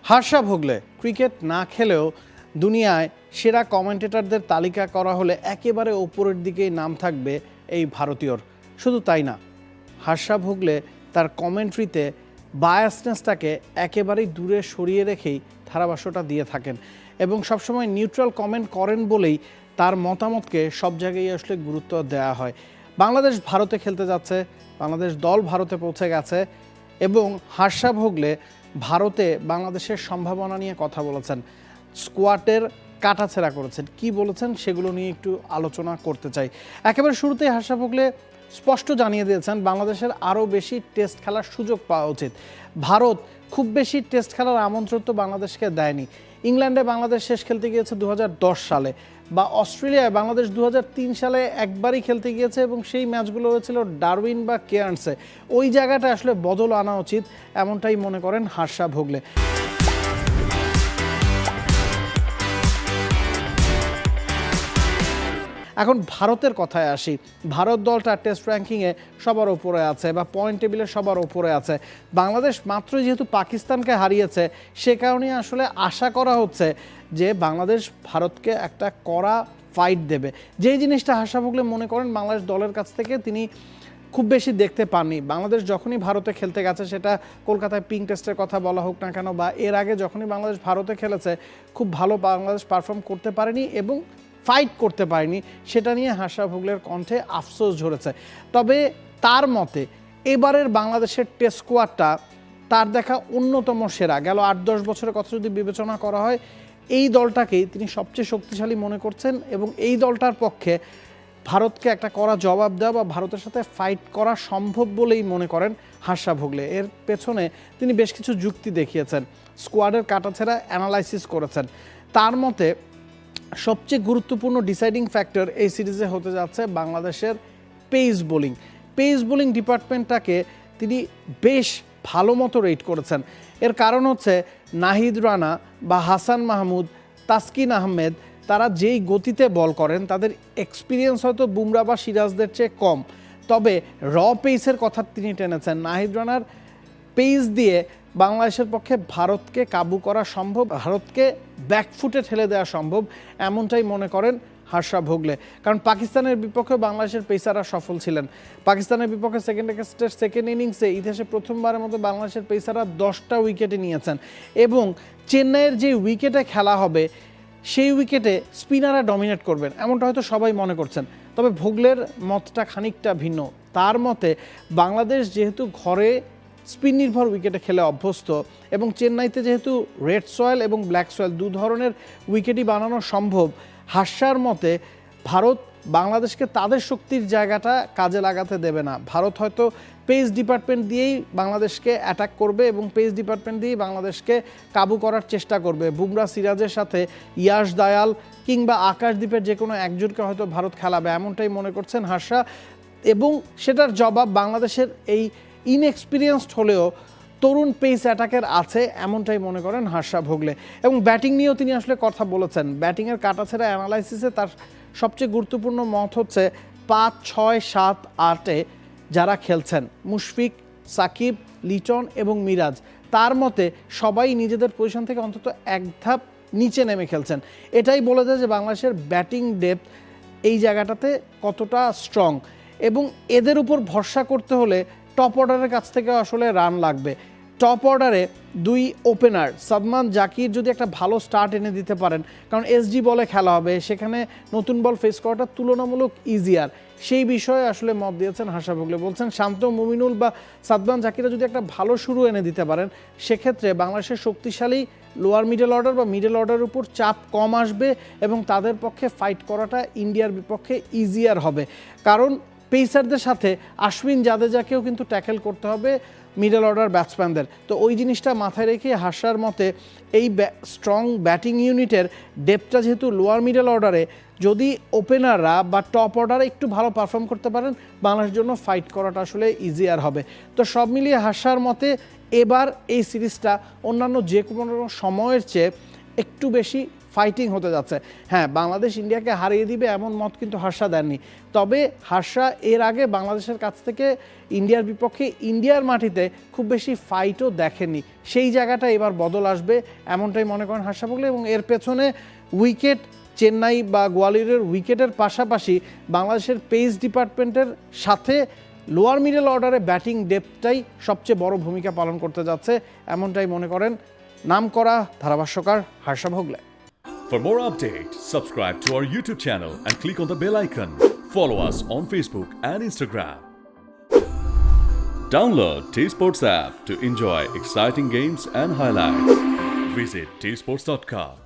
Harsha Bhogle cricket না খেলেও দুনিয়ায় সেরা কমেন্টেটরদের তালিকা করা হলে একেবারে ওপরের দিকেই নাম থাকবে এই ভারতীয়র। শুধু তাই না, হার্ষা ভোগলে তার কমেন্ট্রিতে বায়াসনেসটাকে একেবারেই দূরে সরিয়ে রেখেই ধারাভাষ্যটা দিয়ে থাকেন এবং সবসময় নিউট্রাল কমেন্ট করেন বলেই তার মতামতকে সব জায়গায় আসলে গুরুত্ব দেওয়া হয়। বাংলাদেশ ভারতে খেলতে যাচ্ছে, বাংলাদেশ দল ভারতে পৌঁছে গেছে এবং হার্ষা ভোগলে ভারতে বাংলাদেশের সম্ভাবনা নিয়ে কথা বলেছেন, স্কোয়াডের কাটাছেঁড়া করেছেন। কি বলেছেন সেগুলো নিয়ে একটু আলোচনা করতে চাই। একেবারে শুরুতেই হার্ষা ভোগলে স্পষ্ট জানিয়ে দিয়েছেন বাংলাদেশের আরও বেশি টেস্ট খেলার সুযোগ পাওয়া উচিত। ভারত খুব বেশি টেস্ট খেলার আমন্ত্রণ তো বাংলাদেশকে দেয়নি। ইংল্যান্ডে বাংলাদেশ শেষ খেলতে গিয়েছে 2010 সালে, বা অস্ট্রেলিয়ায় বাংলাদেশ 2003 সালে একবারই খেলতে গিয়েছে এবং সেই ম্যাচগুলো হয়েছিল ডারউইন বা কেয়ার্নসে। ওই জায়গাটা আসলে বদল আনা উচিত, এমনটাই মনে করেন হার্ষা ভোগলে। এখন ভারতের কথায় আসি। ভারত দলটা টেস্ট র্যাঙ্কিংয়ে সবার ওপরে আছে বা পয়েন্ট টেবিলে সবার ওপরে আছে। বাংলাদেশ মাত্র যেহেতু পাকিস্তানকে হারিয়েছে, সে কারণে আসলে আশা করা হচ্ছে যে বাংলাদেশ ভারতকে একটা কড়া ফাইট দেবে। যেই জিনিসটা হার্ষা ভোগলে মনে করেন বাংলাদেশ দলের কাছ থেকে তিনি খুব বেশি দেখতে পাননি। বাংলাদেশ যখনই ভারতে খেলতে গেছে, সেটা কলকাতায় পিঙ্ক টেস্টের কথা বলা হোক না কেন বা এর আগে যখনই বাংলাদেশ ভারতে খেলেছে, খুব ভালো বাংলাদেশ পারফর্ম করতে পারেনি এবং ফাইট করতে পারেনি। সেটা নিয়ে হার্ষা ভোগলের কণ্ঠে আফসোস ঝরেছে। তবে তার মতে এবারের বাংলাদেশের টেস্ট স্কোয়াডটা তার দেখা অন্যতম সেরা। গেল 8-10 বছরের কথা যদি বিবেচনা করা হয়, এই দলটাকেই তিনি সবচেয়ে শক্তিশালী মনে করছেন এবং এই দলটার পক্ষে ভারতকে একটা কড়া জবাব দেওয়া বা ভারতের সাথে ফাইট করা সম্ভব বলেই মনে করেন হার্ষা ভোগলে। এর পেছনে তিনি বেশ কিছু যুক্তি দেখিয়েছেন, স্কোয়াডের কাটাছেঁড়া অ্যানালাইসিস করেছেন। তার মতে সবচেয়ে গুরুত্বপূর্ণ ডিসাইডিং ফ্যাক্টর এই সিরিজে হতে যাচ্ছে বাংলাদেশের পেস বোলিং। পেস বোলিং ডিপার্টমেন্টটাকে তিনি বেশ ভালো মতো রেট করেছেন। এর কারণ হচ্ছে নাহিদ রানা বা হাসান মাহমুদ, তাসকিন আহমেদ, তারা যেই গতিতে বল করেন তাদের এক্সপিরিয়েন্স হয়তো বুমরা বা সিরাজদের চেয়ে কম, তবে র পেসের কথা তিনি টেনেছেন। নাহিদ রানার পেস দিয়ে বাংলাদেশের পক্ষে ভারতকে কাবু করা সম্ভব, ভারতকে ব্যাকফুটে ঠেলে দেওয়া সম্ভব, এমনটাই মনে করেন হার্ষা ভোগলে। কারণ পাকিস্তানের বিপক্ষে বাংলাদেশের পেসাররা সফল ছিলেন। পাকিস্তানের বিপক্ষে সেকেন্ড ইনিংসে ইতিহাসে প্রথমবারের মতো বাংলাদেশের পেসাররা 10টা উইকেটে নিয়েছেন এবং চেন্নাইয়ের যে উইকেটে খেলা হবে সেই উইকেটে স্পিনাররা ডমিনেট করবেন, এমনটা হয়তো সবাই মনে করছেন। তবে ভোগলের মতটা খানিকটা ভিন্ন। তার মতে বাংলাদেশ যেহেতু ঘরে স্পিন নির্ভর উইকেটে খেলে অভ্যস্ত এবং চেন্নাইতে যেহেতু রেড সয়েল এবং ব্ল্যাক সয়েল দু ধরনের উইকেটই বানানো সম্ভব, হার্ষার মতে ভারত বাংলাদেশকে তাদের শক্তির জায়গাটা কাজে লাগাতে দেবে না। ভারত হয়তো পেস ডিপার্টমেন্ট দিয়েই বাংলাদেশকে অ্যাটাক করবে এবং পেস ডিপার্টমেন্ট দিয়েই বাংলাদেশকে কাবু করার চেষ্টা করবে। বুমরা সিরাজের সাথে ইয়াশ দয়াল কিংবা আকাশদ্বীপের যে কোনো একজনকে হয়তো ভারত খেলাবে, এমনটাই মনে করছেন হার্ষা। এবং সেটার জবাব বাংলাদেশের এই ইনএক্সপিরিয়েন্সড হলেও তরুণ পেস অ্যাটাকের আছে, এমনটাই মনে করেন হার্ষা ভোগলে। এবং ব্যাটিং নিয়েও তিনি আসলে কথা বলেছেন। ব্যাটিংয়ের কাটাছেঁড়া অ্যানালাইসিসে তার সবচেয়ে গুরুত্বপূর্ণ মত হচ্ছে 5, 6, 7, 8-এ যারা খেলছেন, মুশফিক, সাকিব, লিটন এবং মিরাজ, তার মতে সবাই নিজেদের পজিশন থেকে অন্তত এক ধাপ নিচে নেমে খেলছেন। এটাই বলে দেয় যে বাংলাদেশের ব্যাটিং ডেপথ এই জায়গাটাতে কতটা স্ট্রং এবং এদের উপর ভরসা করতে হলে টপ অর্ডারের কাছ থেকে আসলে রান লাগবে। টপ অর্ডারে 2 ওপেনার সাদমান জাকির যদি একটা ভালো স্টার্ট এনে দিতে পারেন, কারণ এসজি বলে খেলা হবে, সেখানে নতুন বল ফেস করাটা তুলনামূলক ইজিয়ার, সেই বিষয়ে আসলে মত দিয়েছেন হার্ষা ভোগলে। বলছেন শান্ত, মুমিনুল বা সাদমান জাকিরা যদি একটা ভালো শুরু এনে দিতে পারেন, সেক্ষেত্রে বাংলাদেশের শক্তিশালী লোয়ার মিডল অর্ডার বা মিডল অর্ডারের উপর চাপ কম আসবে এবং তাদের পক্ষে ফাইট করাটা ইন্ডিয়ার বিপক্ষে ইজিয়ার হবে। কারণ পেসারদের সাথে আশ্বিন জাদেজাকেও কিন্তু ট্যাকেল করতে হবে মিডল অর্ডার ব্যাটসম্যানদের। তো ওই জিনিসটা মাথায় রেখে হার্ষার মতে এই স্ট্রং ব্যাটিং ইউনিটের ডেপথটা যেহেতু লোয়ার মিডল অর্ডারে, যদি ওপেনাররা বা টপ অর্ডারে একটু ভালো পারফর্ম করতে পারেন, বাংলাদেশের জন্য ফাইট করাটা আসলে ইজিয়ার হবে। তো সব মিলিয়ে হার্ষার মতে এবার এই সিরিজটা অন্যান্য যে কোনো সময়ের চেয়ে একটু বেশি ফাইটিং হতে যাচ্ছে। হ্যাঁ, বাংলাদেশ ইন্ডিয়াকে হারিয়ে দিবে এমন মত কিন্তু হার্ষা দেননি। তবে হার্ষা এর আগে বাংলাদেশের কাছ থেকে ইন্ডিয়ার বিপক্ষে ইন্ডিয়ার মাটিতে খুব বেশি ফাইটও দেখেননি। সেই জায়গাটা এবার বদল আসবে এমনটাই মনে করেন হার্ষা ভোগলে, এবং এর পেছনে উইকেট চেন্নাই বা গোয়ালিয়রের উইকেটের পাশাপাশি বাংলাদেশের পেস ডিপার্টমেন্টের সাথে লোয়ার মিডল অর্ডারে ব্যাটিং ডেপথটাই সবচেয়ে বড় ভূমিকা পালন করতে যাচ্ছে, এমনটাই মনে করেন নামকরা ধারাভাষ্যকার Harsha Bhogle. For more updates, subscribe to our YouTube channel and click on the bell icon. Follow us on Facebook and Instagram. Download T-Sports app to enjoy exciting games and highlights. Visit tsports.com.